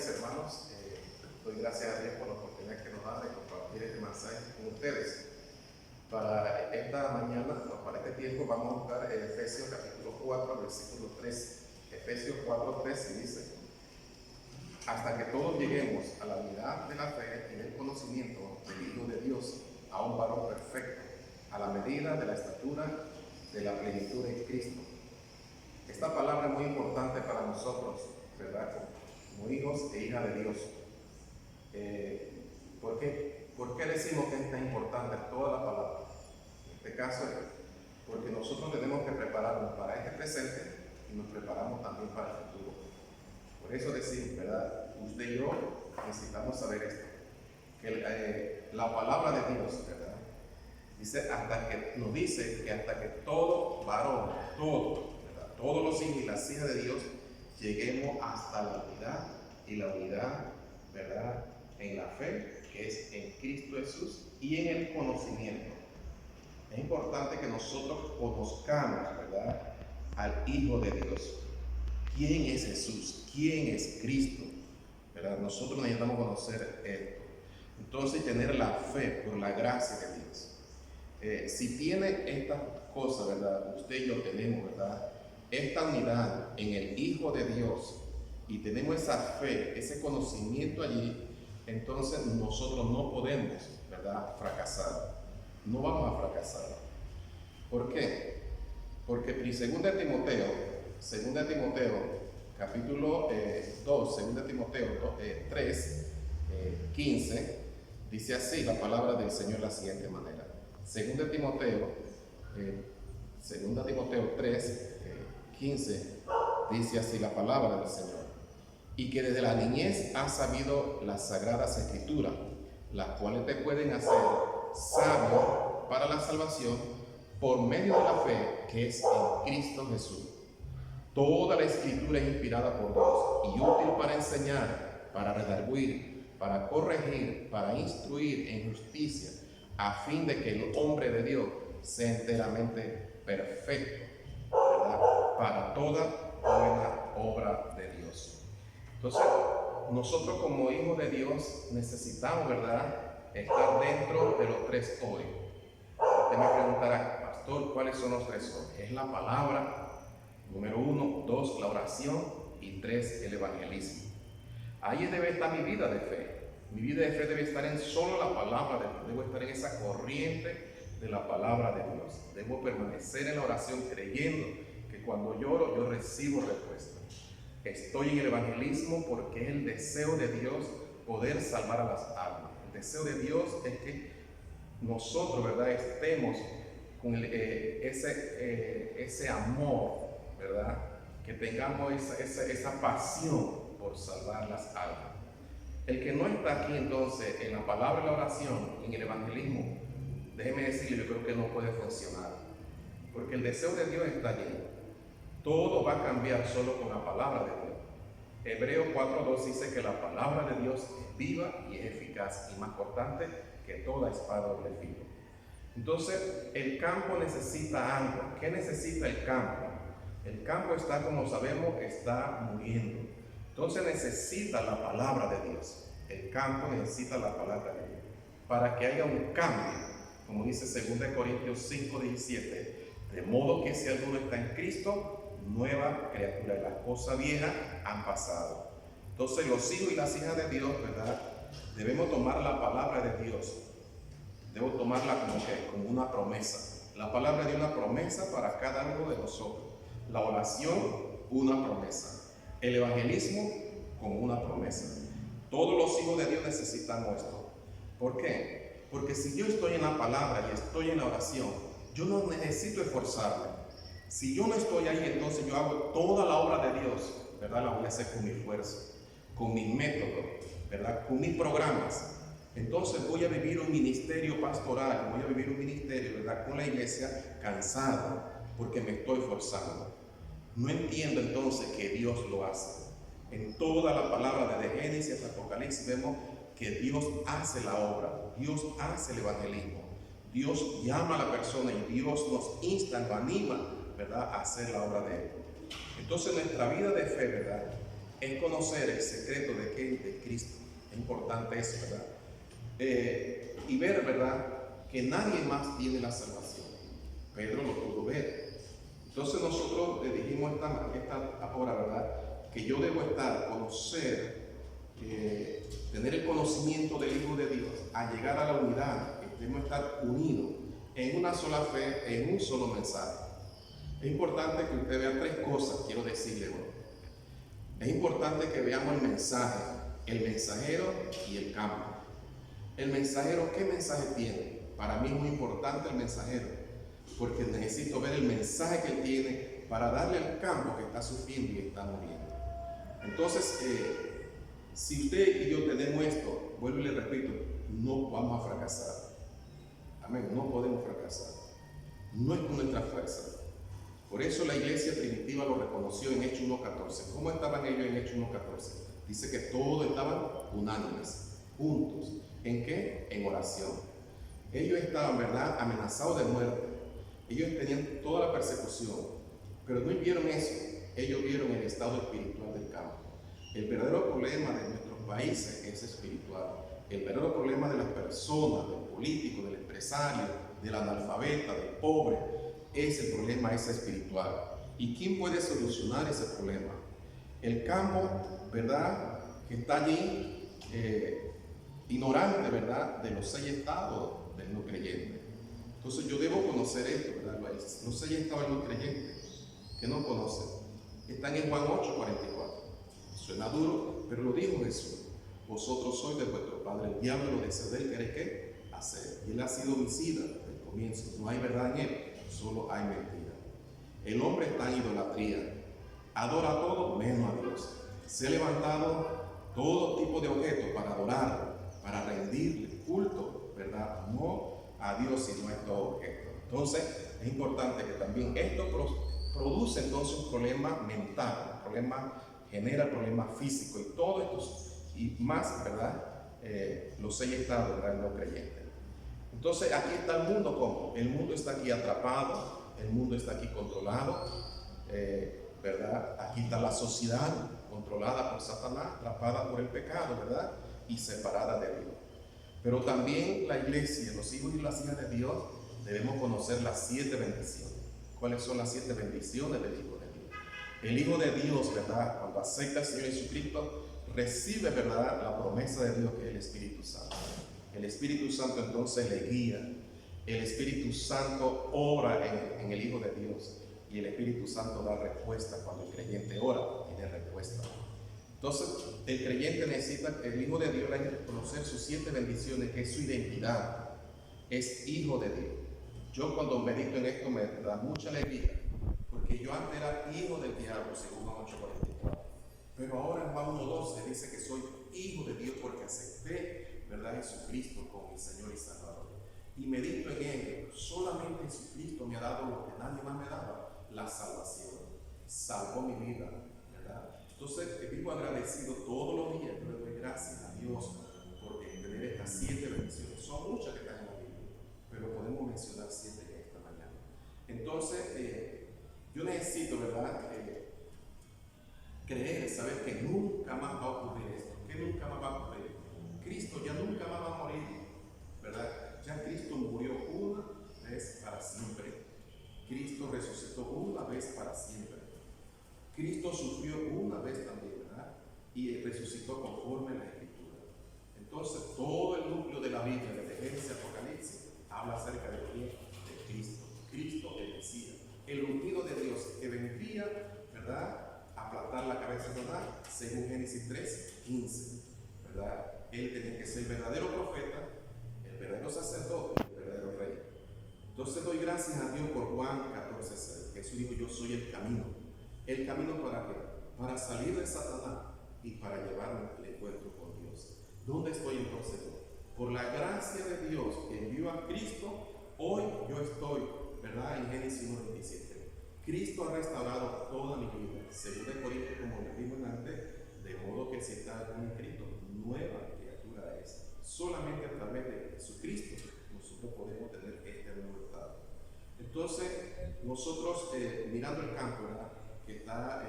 mis hermanos, doy gracias a Dios por la oportunidad que nos da de compartir este mensaje con ustedes. Para esta mañana, para este tiempo, vamos a buscar Efesios capítulo 4, versículo 3. Efesios 4, 3 dice: hasta que todos lleguemos a la unidad de la fe y del conocimiento del Hijo de Dios, a un varón perfecto, a la medida de la estatura de la plenitud de Cristo. Esta palabra es muy importante para nosotros, ¿verdad? Como hijos e hijas de Dios. ¿Por qué decimos que es tan importante toda la palabra? En este caso, porque nosotros tenemos que prepararnos para este presente y nos preparamos también para el futuro. Por eso decimos, ¿verdad? Usted y yo necesitamos saber esto, que la palabra de Dios, ¿verdad? Nos dice que hasta que todo varón, ¿verdad? Todos los hijos y las hijas de Dios lleguemos hasta la unidad y la unidad, ¿verdad? En la fe, que es en Cristo Jesús, y en el conocimiento. Es importante que nosotros conozcamos, ¿verdad?, al Hijo de Dios. ¿Quién es Jesús? ¿Quién es Cristo? ¿Verdad? Nosotros necesitamos conocer esto. Entonces, tener la fe por la gracia de Dios. Si tiene estas cosas, ¿verdad? Usted y yo tenemos, ¿verdad?, esta unidad en el Hijo de Dios, y tenemos esa fe, ese conocimiento allí, entonces nosotros no podemos, ¿verdad?, fracasar. No vamos a fracasar. ¿Por qué? Porque en 2 Timoteo, capítulo 2, 2 Timoteo 3, 15, dice así la palabra del Señor de la siguiente manera. 2 Timoteo 3, 15, dice así la palabra del Señor: y que desde la niñez has sabido las sagradas escrituras, las cuales te pueden hacer sabio para la salvación por medio de la fe que es en Cristo Jesús. Toda la escritura es inspirada por Dios y útil para enseñar, para redarguir, para corregir, para instruir en justicia, a fin de que el hombre de Dios sea enteramente perfecto, ¿verdad?, para toda buena obra de Dios. Entonces, nosotros como hijos de Dios necesitamos, ¿verdad?, estar dentro de los tres hoy. Usted me preguntará: pastor, ¿cuáles son los tres hoy? Es la palabra, número 1, 2, la oración, y 3, el evangelismo. Ahí debe estar mi vida de fe. Mi vida de fe debe estar en solo la palabra de Dios. Debo estar en esa corriente de la palabra de Dios. Debo permanecer en la oración creyendo que cuando lloro yo recibo respuesta. Estoy en el evangelismo porque es el deseo de Dios poder salvar a las almas. El deseo de Dios es que nosotros, ¿verdad?, estemos con ese amor, ¿verdad?, que tengamos esa pasión por salvar las almas. El que no está aquí entonces en la palabra y la oración, en el evangelismo, déjeme decirle, yo creo que no puede funcionar, porque el deseo de Dios está allí. Todo va a cambiar solo con la palabra de Dios. Hebreos 4:2 dice que la palabra de Dios es viva y es eficaz y más cortante que toda espada doble filo. Entonces, el campo necesita algo. ¿Qué necesita el campo? El campo está, como sabemos, está muriendo. Entonces necesita la palabra de Dios. El campo necesita la palabra de Dios para que haya un cambio, como dice 2 Corintios 5:17, de modo que si alguno está en Cristo, nueva criatura, las cosas viejas han pasado. Entonces los hijos y las hijas de Dios, ¿verdad?, debemos tomar la palabra de Dios. Debo tomarla como una promesa. La palabra de una promesa para cada uno de nosotros. La oración, una promesa. El evangelismo, como una promesa. Todos los hijos de Dios necesitamos esto. ¿Por qué? Porque si yo estoy en la palabra y estoy en la oración, yo no necesito esforzarme. Si yo no estoy ahí, entonces yo hago toda la obra de Dios, ¿verdad? La voy a hacer con mi esfuerzo, con mis métodos, ¿verdad?, con mis programas. Entonces voy a vivir un ministerio pastoral, voy a vivir un ministerio, ¿verdad?, con la iglesia, cansado, porque me estoy forzando. No entiendo entonces que Dios lo hace. En toda la palabra desde Génesis hasta Apocalipsis vemos que Dios hace la obra, Dios hace el evangelismo, Dios llama a la persona y Dios nos insta, nos anima, ¿verdad?, a hacer la obra de Él. Entonces nuestra vida de fe, ¿verdad?, es conocer el secreto de qué, de Cristo. Es importante eso, ¿verdad? Y ver, ¿verdad?, que nadie más tiene la salvación. Pedro lo pudo ver. Entonces nosotros le dijimos esta hora, ¿verdad?, que yo debo conocer, tener el conocimiento del Hijo de Dios, a llegar a la unidad, que debemos estar unidos en una sola fe, en un solo mensaje. Es importante que usted vea tres cosas, quiero decirle hoy. Es importante que veamos el mensaje, el mensajero y el campo. El mensajero, ¿qué mensaje tiene? Para mí es muy importante el mensajero, porque necesito ver el mensaje que él tiene para darle al campo que está sufriendo y está muriendo. Entonces, si usted y yo tenemos esto, vuelvo y le repito, no vamos a fracasar. Amén, no podemos fracasar. No es con nuestra fuerza. Por eso la iglesia primitiva lo reconoció en Hechos 1:14. ¿Cómo estaban ellos en Hechos 1:14? Dice que todos estaban unánimes, juntos. ¿En qué? En oración. Ellos estaban, ¿verdad?, amenazados de muerte. Ellos tenían toda la persecución, pero no vieron eso. Ellos vieron el estado espiritual del campo. El verdadero problema de nuestros países es espiritual. El verdadero problema de las personas, del político, del empresario, del analfabeta, del pobre, ese problema es espiritual. ¿Y quién puede solucionar ese problema? El campo, ¿verdad?, que está allí, ignorante, ¿verdad?, de los 6 estados del no creyente. Entonces yo debo conocer esto, ¿verdad? Los 6 estados del no creyente, que no conocen, están en Juan 8:44. Suena duro, pero lo dijo Jesús. Vosotros sois de vuestro padre el diablo, lo deseo de él, ¿queréis qué? Hacer. Y él ha sido homicida desde el comienzo. No hay verdad en él, solo hay mentira. El hombre está en idolatría, adora todo menos a Dios. Se ha levantado todo tipo de objetos para adorarlo, para rendirle culto, ¿verdad? No a Dios, sino a estos objetos. Entonces, es importante que también esto produce entonces un problema mental, un problema, genera problemas físicos y todo esto, y más, ¿verdad? Los 6 estados, ¿verdad?, no creyentes. Entonces, aquí está el mundo, ¿cómo? El mundo está aquí atrapado, el mundo está aquí controlado, ¿verdad? Aquí está la sociedad controlada por Satanás, atrapada por el pecado, ¿verdad?, y separada de Dios. Pero también la iglesia, los hijos y las hijas de Dios, debemos conocer las 7 bendiciones. ¿Cuáles son las 7 bendiciones del Hijo de Dios? El Hijo de Dios, ¿verdad?, cuando acepta al Señor Jesucristo, recibe, ¿verdad?, la promesa de Dios, que es el Espíritu Santo. El Espíritu Santo entonces le guía. El Espíritu Santo ora en el Hijo de Dios. Y el Espíritu Santo da respuesta cuando el creyente ora, tiene respuesta. Entonces, el creyente necesita, el Hijo de Dios, reconocer sus 7 bendiciones, que es su identidad. Es hijo de Dios. Yo cuando medito en esto me da mucha alegría, porque yo antes era hijo del diablo, según Juan 8:44. Pero ahora en Juan 1:12 dice que soy hijo de Dios porque acepté, ¿verdad?, Jesucristo como mi Señor y Salvador. Y medito en él. Solamente Jesucristo me ha dado lo que nadie más me daba, la salvación. Salvó mi vida, ¿verdad? Entonces vivo agradecido todos los días. Yo le doy gracias a Dios por tener estas 7 bendiciones. Son muchas que están en la Biblia, pero podemos mencionar 7 en esta mañana. Entonces, yo necesito, ¿verdad?, creer, saber que nunca más va a ocurrir esto, que nunca más va a ocurrir. Cristo ya nunca más va a morir, ¿verdad? Ya Cristo murió una vez para siempre. Cristo resucitó una vez para siempre. Cristo sufrió una vez también, ¿verdad?, y resucitó conforme a la Escritura. Entonces, todo el núcleo de la Biblia, desde Génesis a Apocalipsis, habla acerca de quién, de Cristo. Cristo el Mesías, el ungido de Dios, que vendría, ¿verdad?, a aplastar la cabeza de Satanás, según Génesis 3:15, ¿verdad? Él tenía que ser el verdadero profeta, el verdadero sacerdote, el verdadero rey. Entonces doy gracias a Dios por Juan 14:6. Jesús dijo: yo soy el camino. ¿El camino para qué? Para salir de Satanás y para llevarme al encuentro con Dios. ¿Dónde estoy entonces? Por la gracia de Dios que envió a Cristo, hoy yo estoy, ¿verdad?, en Génesis 1:27. Cristo ha restaurado toda mi vida. Según de Corintios, como le digo antes, de modo que si está en Cristo, nueva criatura es. Solamente a través de Jesucristo nosotros podemos tener este nuevo estado. Entonces, nosotros mirando el campo, ¿verdad?, que está,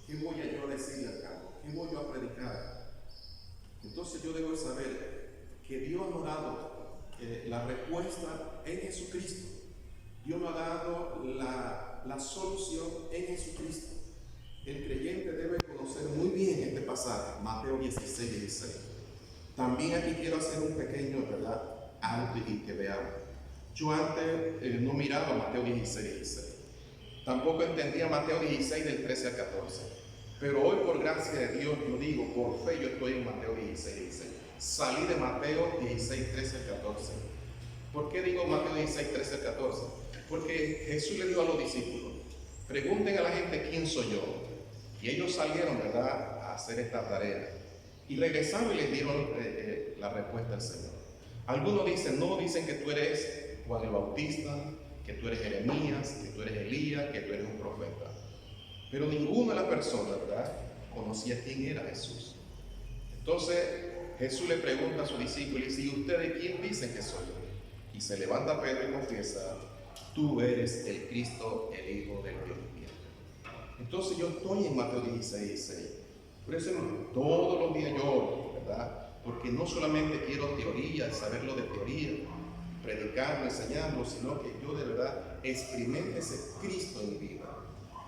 ¿qué voy a yo decirle al campo? ¿Qué ¿qué voy yo a predicar? Entonces yo debo saber que Dios me ha dado la respuesta en Jesucristo. Dios me ha dado la solución en Jesucristo. El creyente debe conocer muy bien este pasaje, Mateo 16, 16. También aquí quiero hacer un pequeño, ¿verdad?, alto y que veamos. Yo antes no miraba Mateo 16, 16. Tampoco entendía Mateo 16 del 13 al 14. Pero hoy, por gracia de Dios, yo digo, por fe, yo estoy en Mateo 16, 16. Salí de Mateo 16, 13 al 14. ¿Por qué digo Mateo 16, 13 al 14? Porque Jesús le dijo a los discípulos, pregunten a la gente quién soy yo. Y ellos salieron, ¿verdad?, a hacer esta tarea. Y regresaron y les dieron la respuesta al Señor. Algunos dicen, no, dicen que tú eres Juan el Bautista, que tú eres Jeremías, que tú eres Elías, que tú eres un profeta. Pero ninguna de las personas, ¿verdad?, conocía quién era Jesús. Entonces Jesús le pregunta a sus discípulos, ¿y ustedes quién dicen que soy yo? Y se levanta Pedro y confiesa, tú eres el Cristo, el Hijo del Dios viviente. Entonces yo estoy en Mateo 16, 16. Por eso todos los días yo oro, ¿verdad? Porque no solamente quiero teoría, saberlo de teoría, predicarlo, enseñarlo, sino que yo de verdad experimente ese Cristo en mi vida.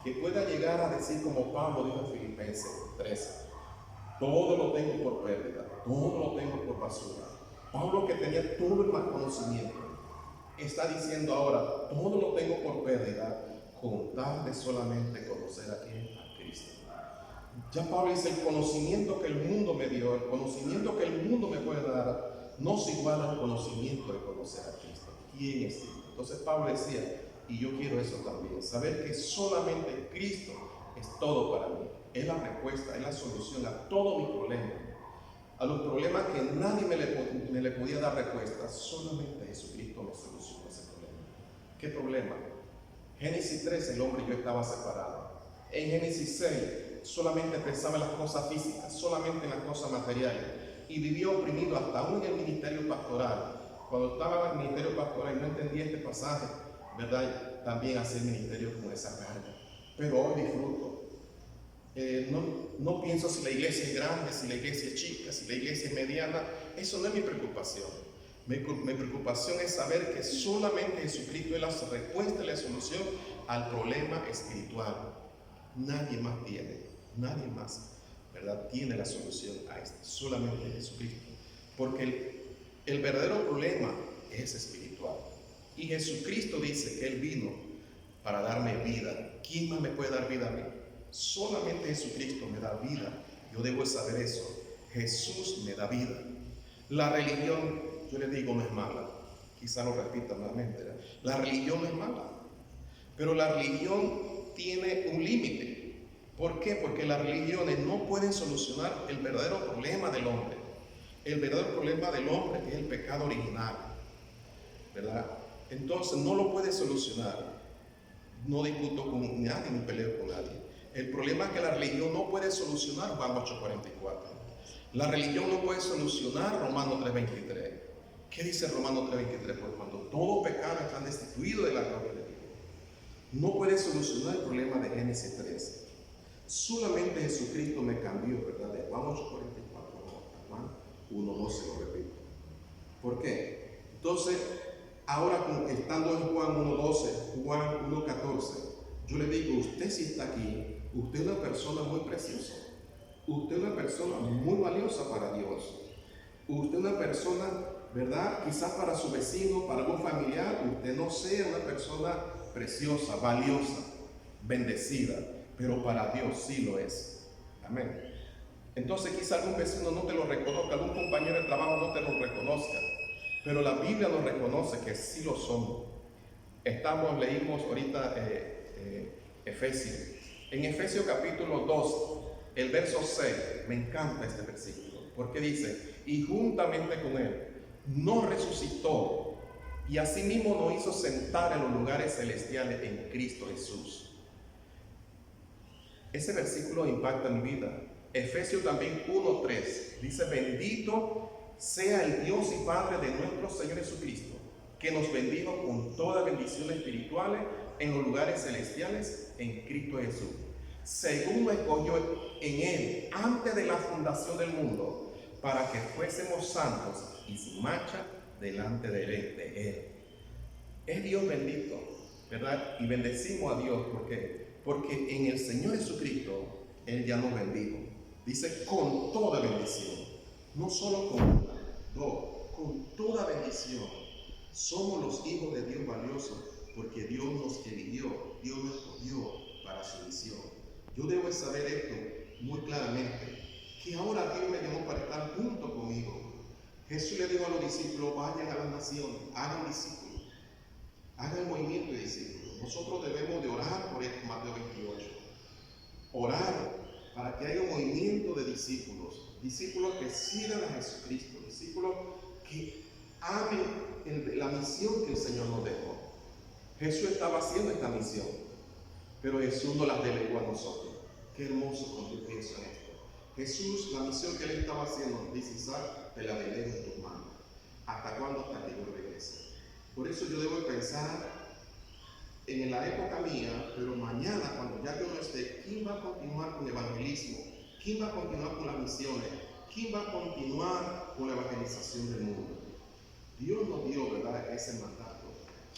Que pueda llegar a decir como Pablo dijo en Filipenses 13, todo lo tengo por pérdida, todo lo tengo por basura. Pablo, que tenía todo el mal conocimiento, está diciendo ahora, todo lo tengo por pérdida, con tal de solamente conocer a quién, a Cristo. Ya Pablo dice, el conocimiento que el mundo me dio, el conocimiento que el mundo me puede dar, no se iguala al conocimiento de conocer a Cristo. ¿Quién es Cristo? Entonces Pablo decía, y yo quiero eso también, saber que solamente Cristo es todo para mí. Es la respuesta, es la solución a todos mis problemas. A los problemas que nadie me le podía dar respuesta, solamente Jesucristo me solucionó ese problema. ¿Qué problema? Génesis 3, el hombre y yo estaba separado. En Génesis 6, solamente pensaba en las cosas físicas, solamente en las cosas materiales. Y vivió oprimido hasta aún en el ministerio pastoral. Cuando estaba en el ministerio pastoral y no entendía este pasaje, ¿verdad?, también hacía el ministerio con esa carga. Pero hoy disfruto. No pienso si la iglesia es grande, si la iglesia es chica, si la iglesia es mediana. Eso no es mi preocupación. Mi preocupación es saber que solamente Jesucristo es la respuesta y la solución al problema espiritual. Nadie más nadie más, ¿verdad?, tiene la solución a esto. Solamente Jesucristo. Porque el verdadero problema es espiritual. Y Jesucristo dice que Él vino para darme vida. ¿Quién más me puede dar vida a mí? Solamente Jesucristo me da vida. Yo debo saber eso. Jesús me da vida. La religión, yo le digo, no es mala. Quizá lo repita nuevamente, ¿verdad? La religión no es mala. Pero la religión tiene un límite. ¿Por qué? Porque las religiones no pueden solucionar el verdadero problema del hombre. El verdadero problema del hombre es el pecado original, ¿verdad? Entonces no lo puede solucionar. No discuto con nadie ni peleo con nadie. El problema es que la religión no puede solucionar Juan 8:44. La religión no puede solucionar Romanos 3:23. ¿Qué dice Romanos 3:23? Pues cuando todo pecado está destituido de la gloria de Dios. No puede solucionar el problema de Génesis 3. Solamente Jesucristo me cambió, ¿verdad? De Juan 8:44 a Juan 1:12, lo repito. ¿Por qué? Entonces, ahora estando en Juan 1:12, Juan 1:14, yo le digo, usted si está aquí, usted es una persona muy preciosa. Usted es una persona muy valiosa para Dios. Usted es una persona, ¿verdad?, quizás para su vecino, para algún familiar, usted no sea una persona preciosa, valiosa, bendecida, pero para Dios sí lo es. Amén. Entonces quizás algún vecino no te lo reconozca, algún compañero de trabajo no te lo reconozca, pero la Biblia nos reconoce que sí lo somos. Leímos ahorita Efesios. En Efesios capítulo 2, el verso 6, me encanta este versículo, porque dice, y juntamente con Él nos resucitó y asimismo nos hizo sentar en los lugares celestiales en Cristo Jesús. Ese versículo impacta mi vida. Efesios también 1:3 dice, bendito sea el Dios y Padre de nuestro Señor Jesucristo, que nos bendijo con todas bendiciones espirituales en los lugares celestiales en Cristo Jesús. según lo escogió en Él antes de la fundación del mundo, para que fuésemos santos y sin mancha delante de Él. Es Dios bendito, ¿verdad? Y bendecimos a Dios porque en el Señor Jesucristo Él ya nos bendijo. Dice con toda bendición, no solo con una, no, con toda bendición. Somos los hijos de Dios valiosos porque Dios nos eligió, Dios nos escogió para su misión. Yo debo saber esto muy claramente, que ahora Dios me llamó para estar junto conmigo. Jesús le dijo a los discípulos, vayan a las naciones, hagan discípulos, hagan movimiento de discípulos. Nosotros debemos de orar por esto, Mateo 28. Orar para que haya un movimiento de discípulos, discípulos que sigan a Jesucristo, discípulos que amen la misión que el Señor nos dejó. Jesús estaba haciendo esta misión, pero Jesús no la delegó a nosotros. Qué hermoso cuando yo pienso en esto. Jesús, la misión que Él estaba haciendo, dice Isaac, te la delego en tus manos. ¿Hasta cuándo? Hasta que yo regrese. Por eso yo debo pensar en la época mía, pero mañana, cuando ya yo no esté, ¿quién va a continuar con el evangelismo? ¿Quién va a continuar con las misiones? ¿Quién va a continuar con la evangelización del mundo? Dios nos dio, ¿verdad?, ese mandato,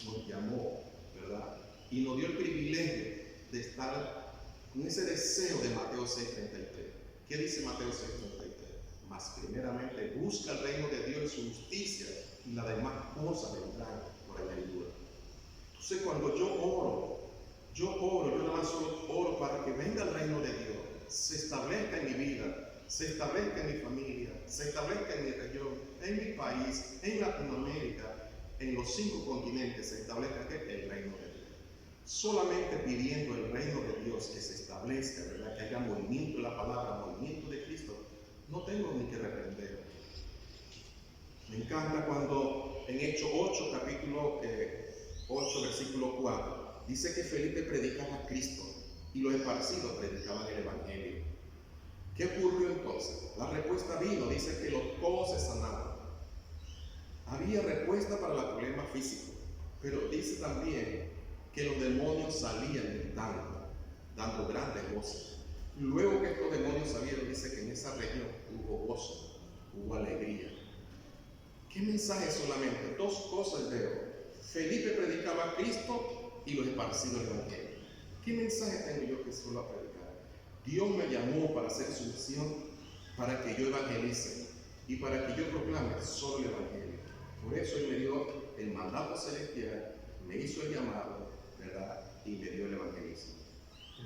nos llamó, ¿verdad? Y nos dio el privilegio de estar con ese deseo de Mateo 6:33. ¿Qué dice Mateo 6:33? Mas primeramente busca el reino de Dios y su justicia, y las demás cosas vendrán por añadidura. Entonces cuando yo nada más solo oro para que venga el reino de Dios, se establezca en mi vida, se establezca en mi familia, se establezca en mi región, en mi país, en Latinoamérica, en los 5 continentes, se establezca el reino de Dios. Solamente pidiendo el reino de Dios que se establezca, ¿verdad?, que haya movimiento de la palabra, movimiento de Cristo, no tengo ni que reprender. Me encanta cuando en Hechos 8, capítulo 8, versículo 4, dice que Felipe predicaba a Cristo y los esparcidos predicaban el Evangelio. ¿Qué ocurrió entonces? La respuesta vino, dice que los cojos se sanaron. Había respuesta para los problemas físicos, pero dice también que los demonios salían gritando, dando grandes voces. Luego que estos demonios salieron, dice que en esa región hubo gozo, hubo alegría. ¿Qué mensaje solamente? 2 cosas veo. Felipe predicaba a Cristo y los esparcidos el Evangelio. ¿Qué mensaje tengo yo que solo a predicar? Dios me llamó para hacer su misión, para que yo evangelice y para que yo proclame solo el Evangelio. Por eso Él me dio el mandato celestial, me hizo el llamado, ¿verdad?, y me dio el evangelismo.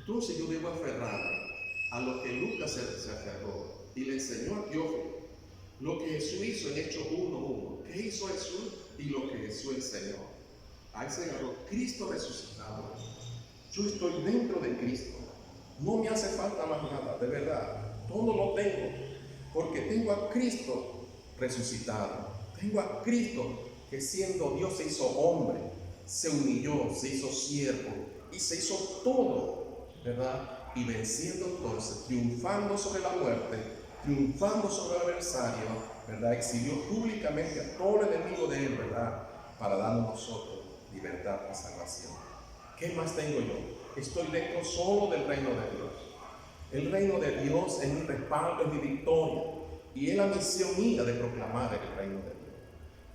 Entonces yo debo aferrarme a lo que Lucas se aferró y le enseñó a Teófilo, lo que Jesús hizo en Hechos 1:1. ¿Qué hizo Jesús? Y lo que Jesús enseñó. Ahí se agarró Cristo resucitado. Yo estoy dentro de Cristo. No me hace falta más nada, de verdad. Todo lo tengo, porque tengo a Cristo resucitado. Tengo a Cristo que siendo Dios se hizo hombre, se humilló, se hizo siervo y se hizo todo, ¿verdad? Y venciendo entonces, triunfando sobre la muerte, triunfando sobre el adversario, ¿verdad? Exhibió públicamente a todo el enemigo de Él, ¿verdad?, para darnos a nosotros libertad y salvación. ¿Qué más tengo yo? Estoy dentro solo del reino de Dios. El reino de Dios es mi respaldo, es mi victoria, y es la misión mía de proclamar el reino de Dios.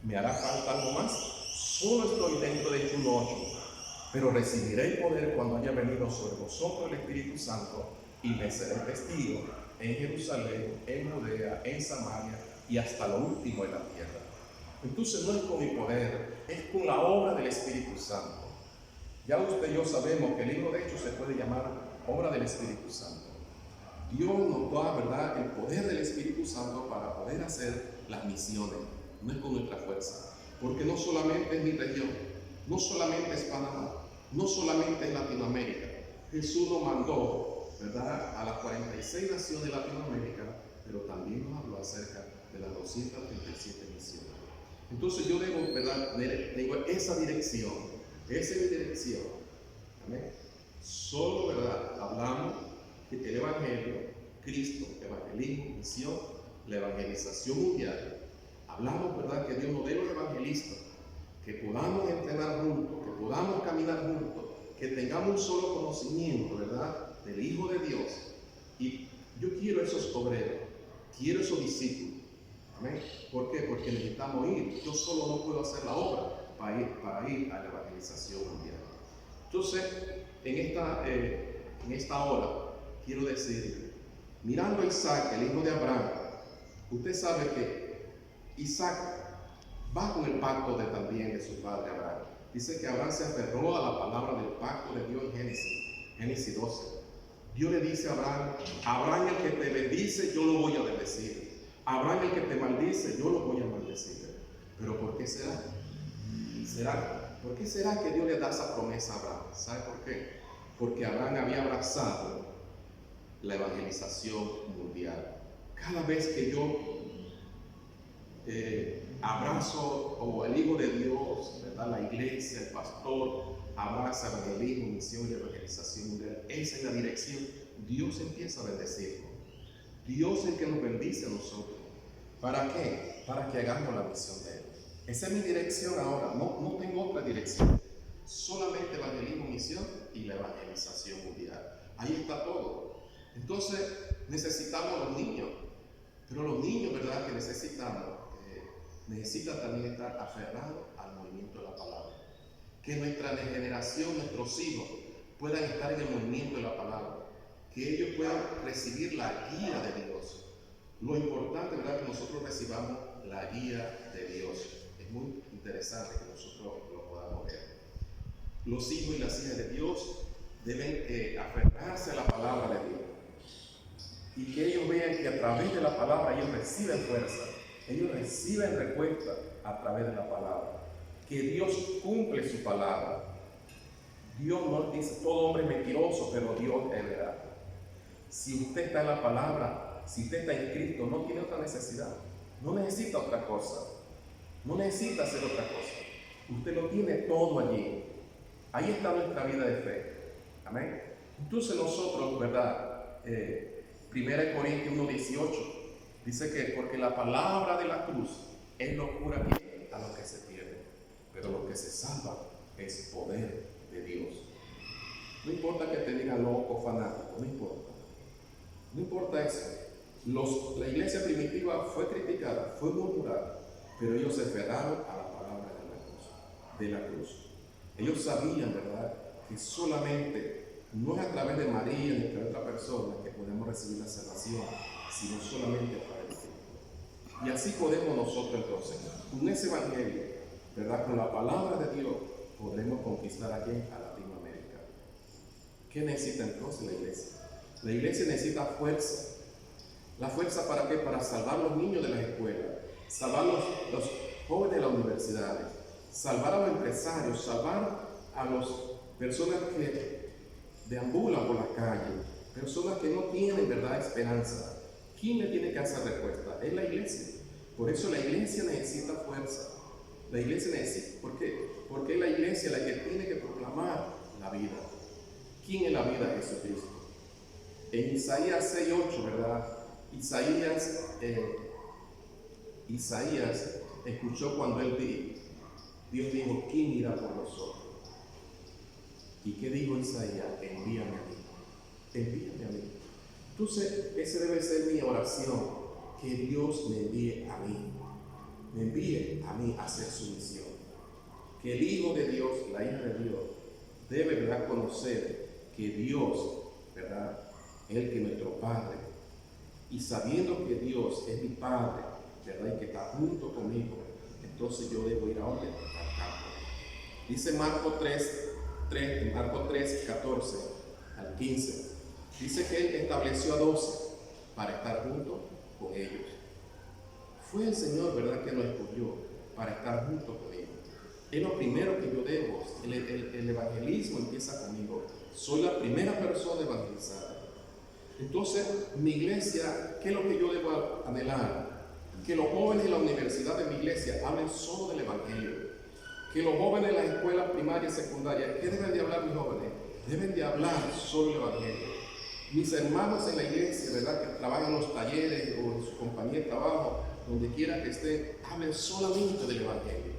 ¿Me hará falta algo más? Solo estoy dentro de Hechos 1:8, pero recibiré el poder cuando haya venido sobre vosotros el Espíritu Santo, y me seré testigo en Jerusalén, en Judea, en Samaria y hasta lo último de la tierra. Entonces no es con mi poder, es con la obra del Espíritu Santo. Ya usted y yo sabemos que el libro de Hechos se puede llamar obra del Espíritu Santo. Dios nos da, ¿verdad?, el poder del Espíritu Santo para poder hacer las misiones. No es con nuestra fuerza, porque no solamente es mi región, no solamente es Panamá, no solamente es Latinoamérica. Jesús nos mandó, ¿verdad?, a las 46 naciones de Latinoamérica, pero también nos habló acerca de las 237 misiones. Entonces yo debo, ¿verdad?, tengo esa dirección, esa es mi dirección. ¿Amén? Solo, ¿verdad?, hablamos que el Evangelio, Cristo, evangelismo, misión, la evangelización mundial. Hablamos, ¿verdad?, que Dios nos dé los evangelistas, que podamos entrenar juntos, que podamos caminar juntos, que tengamos un solo conocimiento, ¿verdad?, del Hijo de Dios. Y yo quiero esos obreros, quiero esos discípulos. ¿Amén? ¿Por qué? Porque necesitamos ir. Yo solo no puedo hacer la obra para ir a la evangelización mundial. Entonces, en esta hora, quiero decir, mirando a Isaac, el hijo de Abraham, usted sabe que Isaac va con el pacto también de su padre Abraham. Dice que Abraham se aferró a la palabra del pacto de Dios en Génesis 12. Dios le dice a Abraham, Abraham, el que te bendice, yo lo voy a bendecir. Abraham, el que te maldice, yo lo voy a maldecir. Pero ¿por qué será? ¿Por qué será que Dios le da esa promesa a Abraham? ¿Sabe por qué? Porque Abraham había abrazado la evangelización mundial. Cada vez que yo abrazo como el Hijo de Dios, ¿verdad? La iglesia, el pastor, abraza evangelismo, misión y evangelización mundial. Esa es la dirección. Dios empieza a bendecirnos. Dios es el que nos bendice a nosotros. ¿Para qué? Para que hagamos la misión de Él. Esa es mi dirección ahora. No tengo otra dirección. Solamente evangelismo, misión y la evangelización mundial. Ahí está todo. Entonces necesitamos a los niños. Pero los niños, ¿verdad? Que necesitan también estar aferrados al movimiento de la palabra. Que nuestra generación, nuestros hijos, puedan estar en el movimiento de la palabra. Que ellos puedan recibir la guía de Dios. Lo importante, ¿verdad?, que nosotros recibamos la guía de Dios. Es muy interesante que nosotros lo podamos ver. Los hijos y las hijas de Dios deben aferrarse a la palabra de Dios. Y que ellos vean que a través de la palabra ellos reciben fuerza. Ellos reciben respuesta a través de la palabra. Que Dios cumple su palabra. Dios no dice, todo hombre es mentiroso, pero Dios es verdad. Si usted está en la palabra, si usted está en Cristo, no tiene otra necesidad. No necesita otra cosa. No necesita hacer otra cosa. Usted lo tiene todo allí. Ahí está nuestra vida de fe. Amén. Entonces nosotros, ¿verdad? 1 Corintios 1:18 dice que porque la palabra de la cruz es locura a los que se pierden, pero los que se salvan es poder de Dios. No importa que te digan loco, fanático, no importa. No importa eso. La iglesia primitiva fue criticada, fue murmurada, pero ellos se aferraron a la palabra de la cruz. Ellos sabían, ¿verdad?, que solamente no es a través de María ni de otra persona que podemos recibir la salvación, sino solamente a través de Cristo. Y así podemos nosotros entonces, con ese evangelio, ¿verdad?, con la palabra de Dios, podremos conquistar aquí a Latinoamérica. ¿Qué necesita entonces la iglesia? La iglesia necesita fuerza. ¿La fuerza para qué? Para salvar a los niños de las escuelas, salvar a los jóvenes de las universidades, salvar a los empresarios, salvar a las personas que deambulan por las calles, personas que no tienen, ¿verdad?, esperanza. ¿Quién le tiene que hacer respuesta? Es la iglesia. Por eso la iglesia necesita fuerza. La iglesia necesita, ¿por qué? Porque es la iglesia la que tiene que proclamar la vida. ¿Quién es la vida? Jesucristo. En Isaías 6:8, ¿verdad? Isaías escuchó cuando Dios dijo, ¿quién irá por nosotros? ¿Y qué dijo Isaías? Envíame a mí. Envíame a mí. Entonces, esa debe ser mi oración, que Dios me envíe a mí. Me envíe a mí a hacer su misión. Que el Hijo de Dios, la hija de Dios, debe, ¿verdad?, conocer que Dios, ¿verdad?, es el que es nuestro Padre. Y sabiendo que Dios es mi Padre, ¿verdad?, y que está junto conmigo, entonces yo debo ir a donde? Al campo. Dice Marcos 3, 14 al 15. Dice que Él estableció a 12 para estar junto con ellos. Fue el Señor, ¿verdad?, que nos escogió para estar junto con ellos. Es lo primero que yo debo. El evangelismo empieza conmigo. Soy la primera persona evangelizada. Entonces, mi iglesia, ¿qué es lo que yo debo anhelar? Que los jóvenes en la universidad de mi iglesia hablen solo del evangelio. Que los jóvenes en las escuelas primarias y secundarias, ¿qué deben de hablar mis jóvenes? Deben de hablar solo el evangelio. Mis hermanos en la iglesia, ¿verdad?, que trabajan en los talleres o en su compañía de trabajo, donde quiera que estén, hablen solamente del evangelio.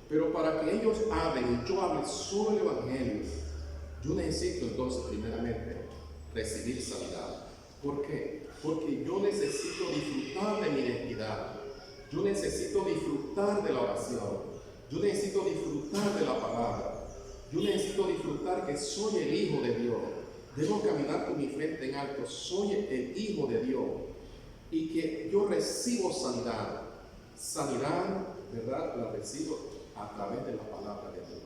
Pero para que ellos hablen y yo hable solo el evangelio, yo necesito entonces primeramente recibir sanidad. ¿Por qué? Porque yo necesito disfrutar de mi identidad. Yo necesito disfrutar de la oración. Yo necesito disfrutar de la palabra. Yo necesito disfrutar que soy el Hijo de Dios. Debo caminar con mi frente en alto. Soy el Hijo de Dios. Y que yo recibo sanidad. Sanidad, ¿verdad? La recibo a través de la palabra de Dios.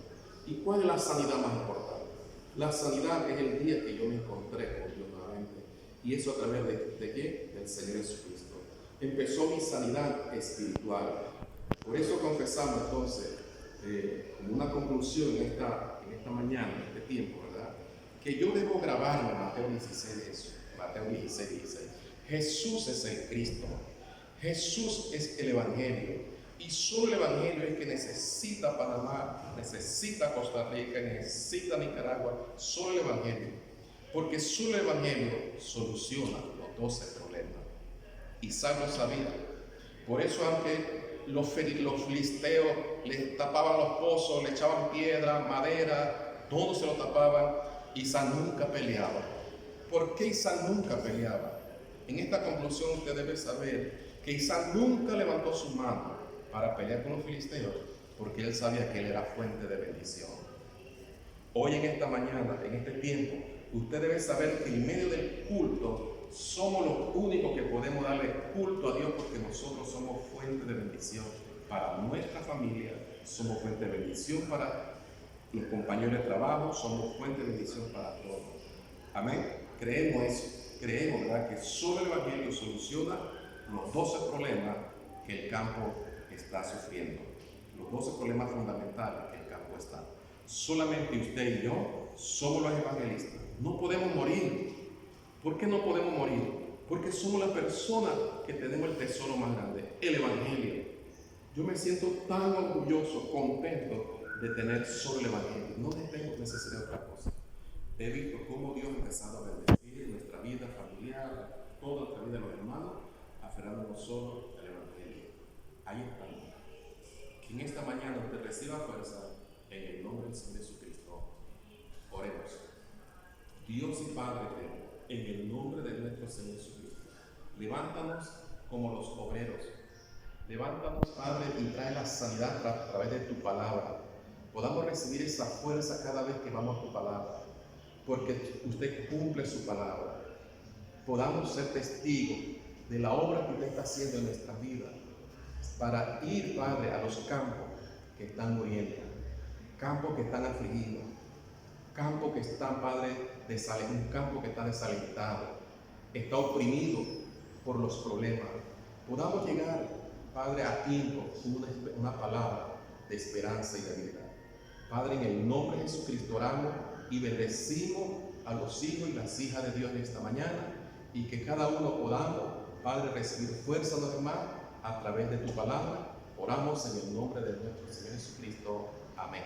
¿Y cuál es la sanidad más importante? La sanidad es el día que yo me encontré con Dios nuevamente. Y eso a través ¿de qué? Del Señor Jesucristo. Empezó mi sanidad espiritual. Por eso confesamos entonces, como una conclusión en esta mañana, en este tiempo, ¿verdad? Que yo debo grabarme Mateo 16 de eso. Mateo 16, 16. Jesús es el Cristo. Jesús es el Evangelio. Y solo el Evangelio es que necesita Panamá, necesita Costa Rica, necesita Nicaragua. Solo el Evangelio. Porque solo el Evangelio soluciona los 12 problemas y salva esa vida. Por eso, aunque los filisteos le tapaban los pozos, le echaban piedra, madera, todo se lo tapaban, Isaac nunca peleaba. ¿Por qué Isaac nunca peleaba? En esta conclusión usted debe saber que Isaac nunca levantó su mano para pelear con los filisteos, porque él sabía que él era fuente de bendición. Hoy en esta mañana, en este tiempo, usted debe saber que en medio del culto somos los únicos que podemos darle culto a Dios, porque nosotros somos fuente de bendición para nuestra familia, somos fuente de bendición para los compañeros de trabajo, somos fuente de bendición para todos. Amén. Creemos eso, creemos, ¿verdad?, que solo el Evangelio soluciona los 12 problemas que el campo está sufriendo, los 12 problemas fundamentales que el campo está. Solamente usted y yo somos los evangelistas. No podemos morir. ¿Por qué no podemos morir? Porque somos la persona que tenemos el tesoro más grande, el Evangelio. Yo me siento tan orgulloso, contento de tener solo el Evangelio. No tengo necesidad de otra cosa. He visto cómo Dios ha empezado a bendecir nuestra vida familiar, toda nuestra vida de los hermanos, aferrándonos solo al Evangelio. Ahí estamos. Que en esta mañana usted reciba fuerza en el nombre del Señor Jesucristo. Oremos. Dios y Padre, en el nombre de nuestro Señor Jesucristo, levántanos como los obreros. Levántanos, Padre, y trae la sanidad a través de tu palabra. Podamos recibir esa fuerza cada vez que vamos a tu palabra, porque usted cumple su palabra. Podamos ser testigos de la obra que usted está haciendo en nuestra vida, para ir, Padre, a los campos que están muriendo, campos que están afligidos, campos que están, Padre, un campo que está desalentado, está oprimido por los problemas. Podamos llegar, Padre, a tiempo con una palabra de esperanza y de vida. Padre, en el nombre de Jesucristo oramos y bendecimos a los hijos y las hijas de Dios en esta mañana, y que cada uno podamos, Padre, recibir fuerza normal a través de tu palabra. Oramos en el nombre de nuestro Señor Jesucristo. Amén.